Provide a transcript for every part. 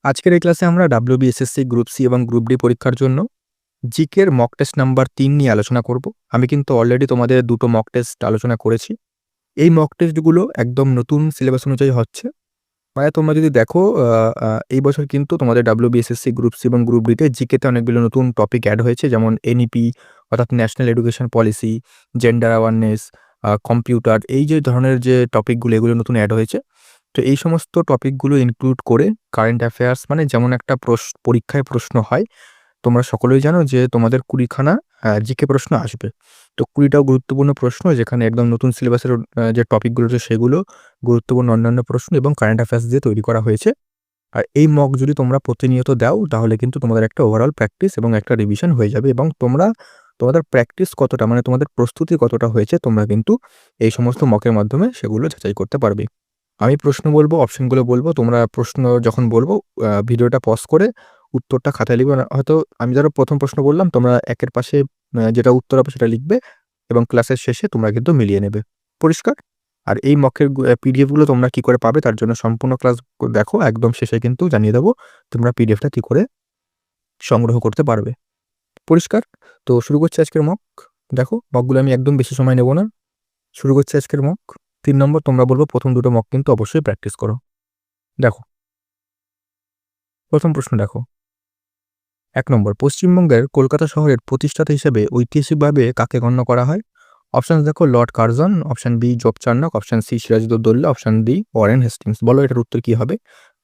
আজকের এই ক্লাসে আমরা WBSSC গ্রুপ সি এবং গ্রুপ ডি পরীক্ষার জন্য জিকের মক টেস্ট নাম্বার ৩ নিয়ে আলোচনা করব। আমি কিন্তু অলরেডি তোমাদের দুটো মক টেস্ট আলোচনা করেছি। এই মক টেস্টগুলো একদম নতুন সিলেবাস অনুযায়ী হচ্ছে। মানে তোমরা যদি দেখো এই বছর কিন্তু তোমাদের WBSSC গ্রুপ সি এবং গ্রুপ ডিতে জিকেতে অনেকগুলো নতুন টপিক অ্যাড হয়েছে, যেমন এনইপি অর্থাৎ national education policy, gender awareness, computer, এই যে ধরনের যে টপিকগুলো এগুলো নতুন অ্যাড হয়েছে। তো এই সমস্ত টপিকগুলো ইনক্লুড করে কারেন্ট অ্যাফেয়ার্স, মানে যেমন একটা পরীক্ষায় প্রশ্ন হয়, তোমরা সকলেই জানো যে তোমাদের 20খানা জিকে প্রশ্ন আসবে। তো 20টাও গুরুত্বপূর্ণ প্রশ্ন, যেখানে একদম নতুন সিলেবাসের যে টপিকগুলো রয়েছে সেগুলো, গুরুত্বপূর্ণ অন্যান্য প্রশ্ন এবং কারেন্ট অ্যাফেয়ার্স দিয়ে তৈরি করা হয়েছে। আর এই মক যদি তোমরা প্রতিনিয়ত দাও তাহলে কিন্তু তোমাদের একটা ওভারঅল প্র্যাকটিস এবং একটা রিভিশন হয়ে যাবে, এবং তোমাদের প্র্যাকটিস কতটা, মানে তোমাদের প্রস্তুতি কতটা হয়েছে, তোমরা কিন্তু এই সমস্ত মকের মাধ্যমে সেগুলো যাচাই করতে পারবে। আমি প্রশ্ন বলবো, অপশনগুলো বলবো, তোমরা প্রশ্ন যখন বলবো ভিডিওটা পজ করে উত্তরটা খাতায় লিখবে। হয়তো আমি ধরো প্রথম প্রশ্ন বললাম, তোমরা একের পাশে যেটা উত্তর হবে সেটা লিখবে এবং ক্লাসের শেষে তোমরা কিন্তু মিলিয়ে নেবে। পরিষ্কার? আর এই মকের পিডিএফগুলো তোমরা কি করে পাবে তার জন্য সম্পূর্ণ ক্লাস দেখো, একদম শেষে কিন্তু জানিয়ে দেবো তোমরা পিডিএফটা কি করে সংগ্রহ করতে পারবে। পরিষ্কার? তো শুরু করছি আজকের মক। দেখো, মকগুলো আমি একদম বেশি সময় নেব না। শুরু করছি আজকের মক। 3 নম্বর তোমরা বলবো, প্রথম দুটো মক কিন্তু অবশ্যই প্র্যাকটিস করো। দেখো, প্রথম প্রশ্ন দেখো। 1 নম্বর, পশ্চিমবঙ্গের কলকাতা শহরের প্রতিষ্ঠাতা হিসেবে ঐতিহাসিকভাবে কাকে গণ্য করা হয়? অপশন দেখো, Lord Curzon, option B Job Charnock, option C Siraj-ud-Daulah, option D Warren Hastings. বলো এটার উত্তর কি হবে?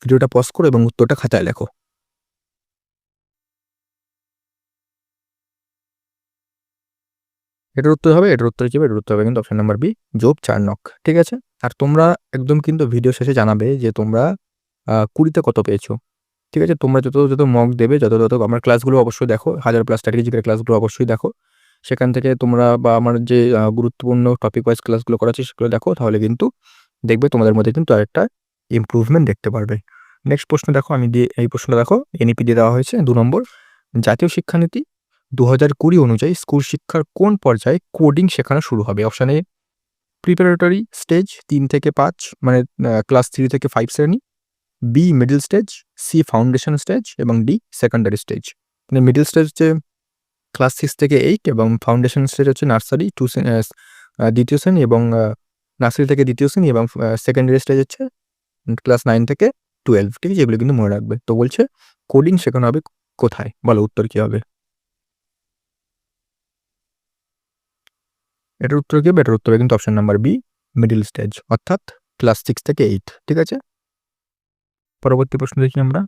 ভিডিওটা পজ করো এবং উত্তরটা খাতায় লেখো। এটার উত্তর হবে, এটার উত্তর কি হবে? এটার উত্তর হবে কিন্তু option number B Job Charnock. ঠিক আছে? আর তোমরা একদম কিন্তু ভিডিও শেষে জানাবে যে তোমরা 20তে কত পেয়েছো। ঠিক আছে? তোমরা যত মক দেবে, যত আমার ক্লাসগুলো অবশ্যই দেখো, 1000+ স্ট্র্যাটেজিকের ক্লাসগুলো অবশ্যই দেখো। সেখান থেকে তোমরা বা আমার যে গুরুত্বপূর্ণ টপিক ওয়াইজ ক্লাসগুলো করাচ্ছি সেগুলো দেখো, তাহলে কিন্তু দেখবে তোমাদের মধ্যে কিন্তু আরেকটা ইমপ্রুভমেন্ট দেখতে পারবে। নেক্সট প্রশ্ন দেখো, এই প্রশ্নটা দেখো, এনইপি দিয়ে দেওয়া হয়েছে। 2 নম্বর, জাতীয় শিক্ষানীতি 2020 অনুযায়ী স্কুল শিক্ষার কোন পর্যায়ে কোডিং শেখানো শুরু হবে? অপশন এ প্রিপারেটরি স্টেজ 3 থেকে 5, মানে ক্লাস 3 থেকে 5 শ্রেণী, B middle stage, C foundation stage এবং ডি সেকেন্ডারি স্টেজ। মানে মিডল স্টেজ হচ্ছে ক্লাস 6 থেকে 8 এবং ফাউন্ডেশন স্টেজ হচ্ছে নার্সারি 2 দ্বিতীয় শ্রেণী এবং নার্সারি থেকে দ্বিতীয় শ্রেণী, এবং সেকেন্ডারি স্টেজ হচ্ছে ক্লাস 9 থেকে 12। ঠিক আছে? এগুলো কিন্তু মনে রাখবে। তো বলছে কোডিং শেখানো হবে কোথায়? বলো উত্তর কি হবে? এটার উত্তর কি হবে? এটার উত্তর হবে কিন্তু option number B middle stage, অর্থাৎ ক্লাস 6 থেকে 8। ঠিক আছে? পরবর্তী প্রশ্ন দেখি আমরা।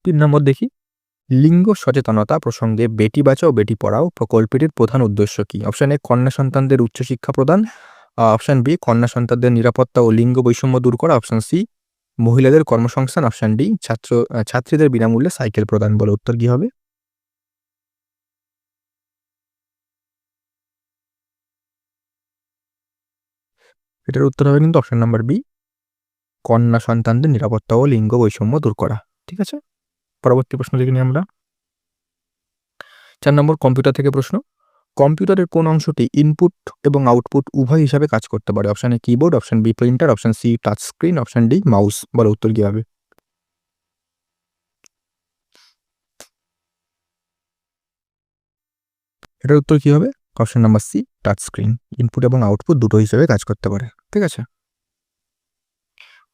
3 নম্বর দেখি, লিঙ্গ সচেতনতা প্রসঙ্গে বেটি বাঁচাও বেটি পড়াও প্রকল্পটির প্রধান উদ্দেশ্য কি? অপশন এ কন্যা সন্তানদের উচ্চশিক্ষা প্রদান, অপশন বি কন্যা সন্তানদের নিরাপত্তা ও লিঙ্গ বৈষম্য দূর করা, অপশন সি মহিলাদের কর্মসংস্থান, অপশন ডি ছাত্রীদের বিনামূল্যে সাইকেল প্রদান। বলে উত্তর কি হবে? এটার উত্তর হবে কিন্তু অপশন নাম্বার বি কন্যা সন্তানদের নিরাপত্তা ও লিঙ্গ বৈষম্য দূর করা। ঠিক আছে? পরবর্তী প্রশ্ন দেখে নিই আমরা। 4 নম্বর, কম্পিউটার থেকে প্রশ্ন। কম্পিউটারের কোন অংশটি ইনপুট এবং আউটপুট উভয় হিসাবে কাজ করতে পারে? Option A keyboard, option B printer, option C touch screen, option D mouse. বলো উত্তর কি হবে? এটার উত্তর কি হবে? Option number C touch screen. Input এবং আউটপুট দুটো হিসেবে কাজ করতে পারে। ঠিক আছে?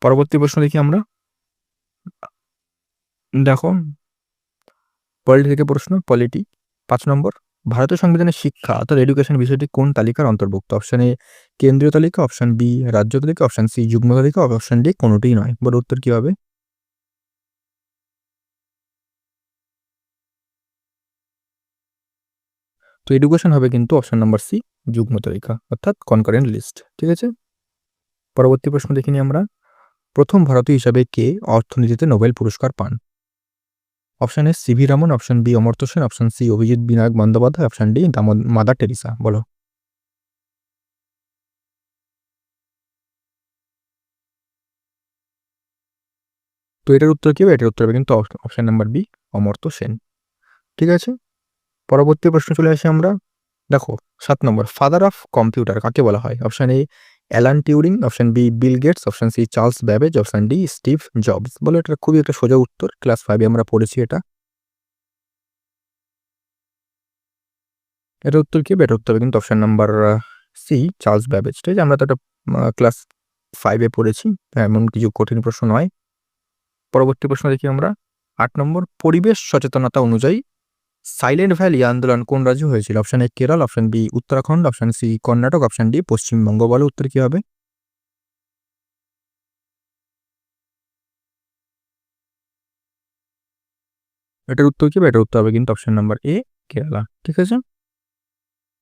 পরবর্তী প্রশ্ন দেখি আমরা। দেখো, পলিটি থেকে প্রশ্ন, পলিটি 5 নম্বর, ভারতীয় সংবিধানের শিক্ষা অর্থাৎ এডুকেশন বিষয়টি কোন তালিকার অন্তর্ভুক্ত? অপশন এ কেন্দ্রীয় তালিকা, অপশন বি রাজ্য তালিকা, অপশন সি যুগ্ম তালিকা, অপশন ডি কোনোটিই নয়। বলো উত্তর কি হবে? তো এডুকেশন হবে কিন্তু অপশন নাম্বার সি যুগ্ম তালিকা, অর্থাৎ কনকারেন্ট লিস্ট। ঠিক আছে? পরবর্তী প্রশ্ন দেখিনি আমরা। প্রথম ভারতীয় হিসাবে কে অর্থনীতিতে নোবেল পুরস্কার পান? Option A C V Raman, option B Amartya Sen, option C Abhijit Vinayak Bandyopadhyay, option D Mother Teresa. বলো। তো এটার উত্তর কি হবে? এটার উত্তর হবে কিন্তু option number B Amartya Sen. ঠিক আছে? পরবর্তী প্রশ্ন চলে আসি আমরা। দেখো, 7 নম্বর, ফাদার অফ কম্পিউটার কাকে বলা হয়? Option A Alan Turing, option B Bill Gates, option C Charles Babbage, option D Steve Jobs. বলো এটা খুবই একটা সোজা উত্তর, ক্লাস 5 আমরা পড়েছি এটা। এটা উত্তর কি? এটা উত্তর হবে কিন্তু option number C Charles Babbage. ঠিক আছে, আমরা তো এটা ক্লাস 5 পড়েছি, এমন কিছু কঠিন প্রশ্ন নয়। পরবর্তী প্রশ্ন দেখি আমরা 8 নম্বর, পরিবেশ সচেতনতা অনুযায়ী সাইলেন্ট ভ্যালি আন্দোলন কোন রাজ্যে হয়েছিল? Option A Kerala, option B Uttarakhand, option C Karnataka, option D Paschimbanga. বলো উত্তর কি হবে? এটার উত্তর কি? এটার উত্তর হবে কিন্তু অপশন নাম্বার এ কেরালা। ঠিক আছে,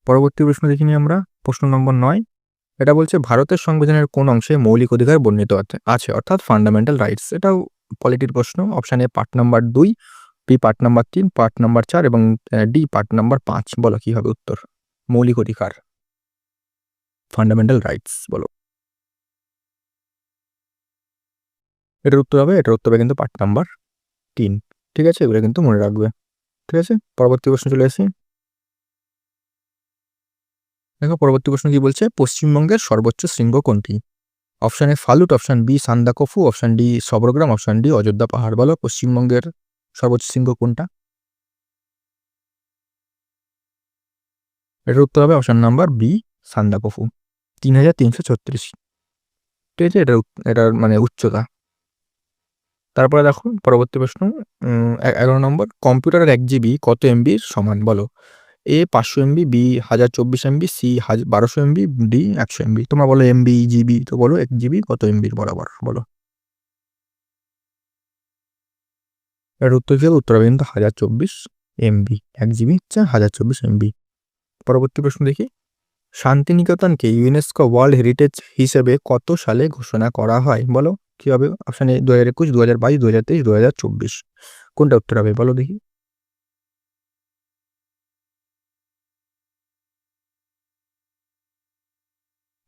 পরবর্তী প্রশ্ন দেখিনি আমরা, প্রশ্ন নম্বর 9। এটা বলছে ভারতের সংবিধানের কোন অংশে মৌলিক অধিকার বর্ণিত আছে, অর্থাৎ ফান্ডামেন্টাল রাইটস। এটাও পলিটির প্রশ্ন। Option A part number 2, B part number 3, part number 4 এবং ডি পার্ট নাম্বার 5। বলো কি হবে উত্তর? মৌলিক অধিকার, ফান্ডামেন্টাল রাইটস, বলো। এটার উত্তর হবে কিন্তু পার্ট নাম্বার 3। ঠিক আছে, এগুলো কিন্তু মনে রাখবে। ঠিক আছে, পরবর্তী প্রশ্ন চলে আসি। দেখো পরবর্তী প্রশ্ন কি বলছে, পশ্চিমবঙ্গের সর্বোচ্চ শৃঙ্গ কোনটি? Option A Phalut, option B Sandakphu, option D Sabargram, option D Ayodhya পাহাড়। বলো পশ্চিমবঙ্গের সর্বোচ্চ শৃঙ্গ কোনটা? এটার উত্তর হবে অপশন নাম্বার বি সান্দাকফু, 3336। ঠিক আছে, এটার মানে উচ্চতা। তারপরে দেখো পরবর্তী প্রশ্ন 11 নম্বর, কম্পিউটারের 1 GB কত এমবির সমান? বলো A 500 MB, B 1024 MB, C 1200 MB, D 100 MB। তোমরা বলো এমবি জিবি, তো বলো 1 GB কত এমবির বরাবর? বলো এর উত্তর কি হবে? উত্তর হবে কিন্তু 1024 MB। 1 GB হচ্ছে 1024 MB। পরবর্তী প্রশ্ন দেখি, শান্তিনিকেতনকে ইউনেস্কো ওয়ার্ল্ড হেরিটেজ হিসেবে কত সালে ঘোষণা করা হয়? বলো কি হবে? Option A 2021, 2022, 2023, 2024। কোনটা উত্তর হবে বলো দেখি?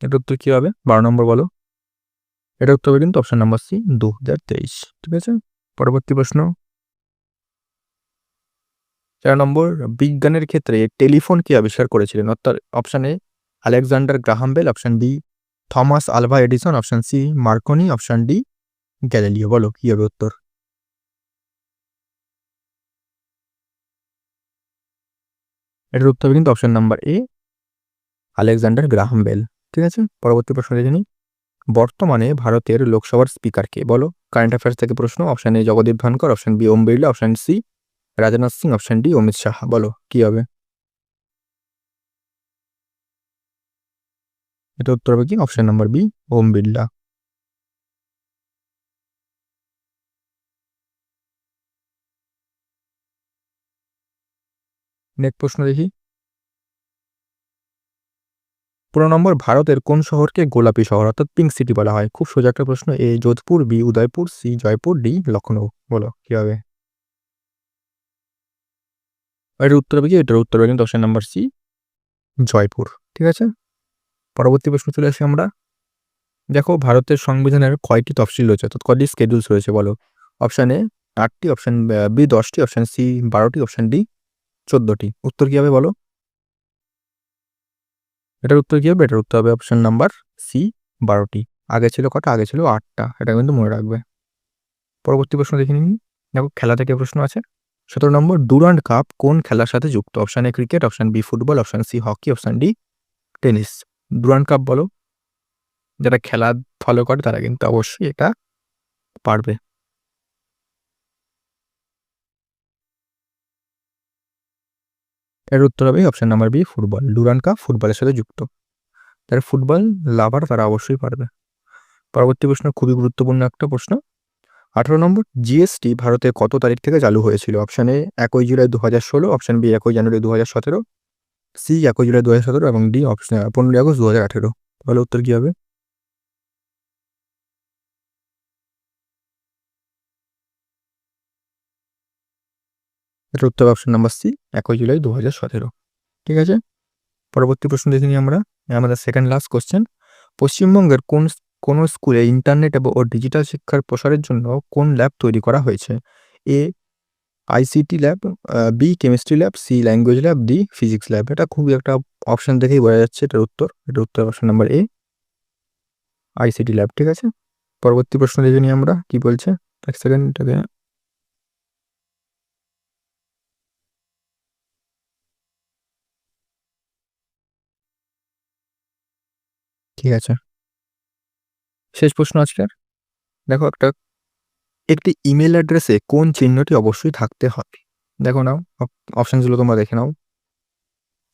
এটা উত্তর কি হবে? 12 নম্বর বলো। এটা উত্তর হবে কিন্তু অপশন নাম্বার সি 2023। ঠিক আছে, পরবর্তী প্রশ্ন 4 নম্বর, বিজ্ঞানের ক্ষেত্রে টেলিফোন কে আবিষ্কার করেছিলেন? অর্থাৎ option A Alexander Graham Bell, option B Thomas Alva Edison, option C Marconi, option D Galileo. বলো কি হবে উত্তর? এটার উত্তর হবে কিন্তু option number A Alexander Graham Bell. ঠিক আছে, পরবর্তী প্রশ্ন দেখে নিই, বর্তমানে ভারতের লোকসভার স্পিকার কে? বলো কারেন্ট অ্যাফেয়ার্স থেকে প্রশ্ন। Option A Jagdeep Dhankhar, option B Om Birla, option C Rajnath Singh, option D Amit Shah. বলো কি হবে? এটা উত্তর হবে কি option number B Om Birla. Next প্রশ্ন দেখি, 15 নম্বর, ভারতের কোন শহরকে গোলাপি শহর অর্থাৎ পিঙ্ক সিটি বলা হয়? খুব সোজা একটা প্রশ্ন। A Jodhpur, B Udaipur, C Jaipur, D Lucknow. বলো কি হবে? এটার উত্তর হবে কি? এটার উত্তর হবে কিন্তু অপশন নাম্বার সি জয়পুর। ঠিক আছে, পরবর্তী প্রশ্ন চলে আসি আমরা। দেখো ভারতের সংবিধানের কয়টি তফসিল রয়েছে, অর্থাৎ কয়টি স্কেডিউলস রয়েছে? বলো অপশন এ 8টি, অপশন বি 10টি, অপশন সি 12টি, অপশন ডি 14টি। উত্তর কি হবে বলো? এটার উত্তর কি হবে? এটার উত্তর হবে অপশন নাম্বার সি 12টি। আগে ছিল কটা? আগে ছিল 8টা। এটা কিন্তু মনে রাখবে। পরবর্তী প্রশ্ন দেখে নিন। দেখো খেলা থেকে প্রশ্ন আছে। 17 নম্বর, ডুরান্ড কাপ কোন খেলার সাথে যুক্ত? Option A cricket, option B football, option C hockey, option D tennis. Durand cup বলো, যারা খেলা ফলো করে তারা কিন্তু অবশ্যই এটা পারবে। এর উত্তর হবে option number B football. Durand cup ফুটবলের সাথে যুক্ত, যারা ফুটবল লাভার তারা অবশ্যই পারবে। পরবর্তী প্রশ্ন খুবই গুরুত্বপূর্ণ একটা প্রশ্ন। 18 নম্বর, জিএসটি ভারতে কত তারিখ থেকে চালু হয়েছিল? Option A 1 July 2016, option B 1 January 2017, C 1 July 2017 এবং ডি অপশন 15 আগস্ট 2018। তাহলে উত্তর কি হবে? এটা উত্তর অপশন নাম্বার সি 1 জুলাই 2017। ঠিক আছে, পরবর্তী প্রশ্ন দেখে নিই আমরা, আমাদের সেকেন্ড লাস্ট কোশ্চেন। পশ্চিমবঙ্গের কোন স্কুলে ইন্টারনেট ও ডিজিটাল শিক্ষার প্রসারের জন্য কোন ল্যাব তৈরি করা হয়েছে? A ICT lab, B chemistry lab, C language lab, D physics lab. এটা খুবই একটা অপশন দেখেই বোঝা যাচ্ছে এটার উত্তর। এটা উত্তর অপশন নাম্বার এ আইসিটি ল্যাব, ঠিক আছে? পরবর্তী প্রশ্ন দেখে নিই আমরা কি বলছে। এক সেকেন্ড এটাকে। ঠিক আছে, শেষ প্রশ্ন আজকের। দেখো একটি ইমেল অ্যাড্রেসে কোন চিহ্নটি অবশ্যই থাকতে হবে? দেখো নাও, অপশনসগুলো তোমরা দেখে নাও।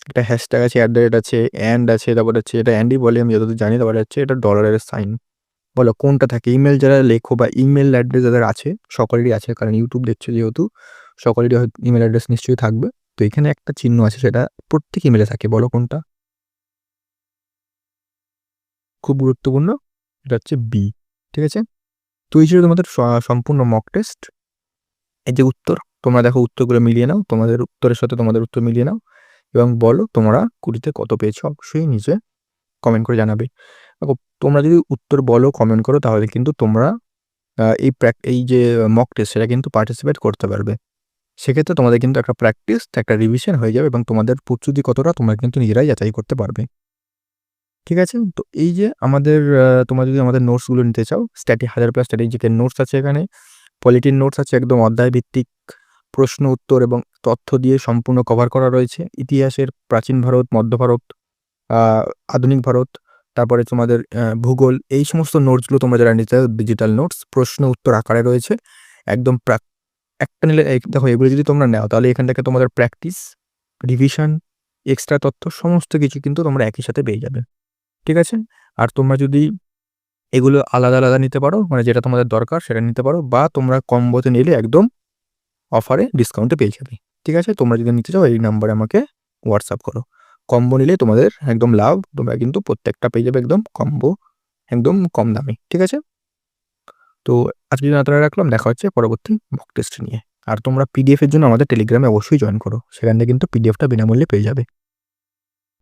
একটা হ্যাশট্যাগ আছে, অ্যাট দ্য রেট আছে, অ্যান্ড আছে, তারপর হচ্ছে এটা অ্যান্ডই বলে আমি যতদূর জানি, তারপরে হচ্ছে এটা ডলারের সাইন। বলো কোনটা থাকে? ইমেল যারা লেখো বা ইমেল অ্যাড্রেস যাদের আছে, সকলেরই আছে, কারণ ইউটিউব দেখছো যেহেতু সকলেরই হয়তো ইমেল অ্যাড্রেস নিশ্চয়ই থাকবে। তো এখানে একটা চিহ্ন আছে, সেটা প্রত্যেক ইমেলে থাকে, বলো কোনটা? খুব গুরুত্বপূর্ণ, এটা হচ্ছে বি, ঠিক আছে? তো এই ছিল তোমাদের সম্পূর্ণ মক টেস্ট। এই যে উত্তর, তোমরা দেখো উত্তরগুলো মিলিয়ে নাও, তোমাদের উত্তরের সাথে তোমাদের উত্তর মিলিয়ে নাও এবং বলো তোমরা 20-তে কত পেয়েছো, অবশ্যই নিচে কমেন্ট করে জানাবে। দেখো, তোমরা যদি উত্তর বলো, কমেন্ট করো, তাহলে কিন্তু তোমরা এই যে মক টেস্ট সেটা কিন্তু পার্টিসিপেট করতে পারবে। সেক্ষেত্রে তোমাদের কিন্তু একটা প্র্যাকটিস, একটা রিভিশন হয়ে যাবে এবং তোমাদের প্রস্তুতি কতটা তোমরা কিন্তু নিজেরাই যাচাই করতে পারবে। ঠিক আছে? তো এই যে আমাদের তোমরা যদি আমাদের নোটসগুলো নিতে চাও, 1000+ স্ট্র্যাটেজিকের নোটস আছে এখানে, পলিটির নোটস আছে, একদম অধ্যায় ভিত্তিক প্রশ্ন উত্তর এবং তথ্য দিয়ে সম্পূর্ণ কভার করা রয়েছে। ইতিহাসের প্রাচীন ভারত, মধ্য ভারত, আ আধুনিক ভারত, তারপরে তোমাদের ভূগোল, এই সমস্ত নোটসগুলো তোমরা যারা নিতে চাও, ডিজিটাল নোটস প্রশ্ন উত্তর আকারে রয়েছে। একদম একটা নিলে দেখো, এগুলো যদি তোমরা নাও তাহলে এখান থেকে তোমাদের প্র্যাকটিস, রিভিশন, এক্সট্রা তথ্য সমস্ত কিছু কিন্তু তোমরা একই সাথে পেয়ে যাবে। ঠিক আছে? আর তোমরা যদি এগুলো আলাদা, আলাদা নিতে পারো, মানে যেটা তোমাদের দরকার সেটা নিতে পারো, বা তোমরা কম্বোতে নিলে একদম অফারে ডিসকাউন্টে পেয়ে যাবে। ঠিক আছে? তোমরা যদি নিতে চাও এই নাম্বারে আমাকে হোয়াটসঅ্যাপ করো। কম্বো নিলে তোমাদের একদম লাভ, তোমরা কিন্তু প্রত্যেকটা পেয়ে যাবে একদম কম্বো, একদম কম দামে। ঠিক আছে? তো আজকের জন্য এতটাই রাখলাম, দেখা হচ্ছে পরবর্তী মক টেস্ট নিয়ে। আর তোমরা পিডিএফ এর জন্য আমাদের টেলিগ্রামে অবশ্যই জয়েন করো, সেখান থেকে কিন্তু পিডিএফটা বিনামূল্যে পেয়ে যাবে।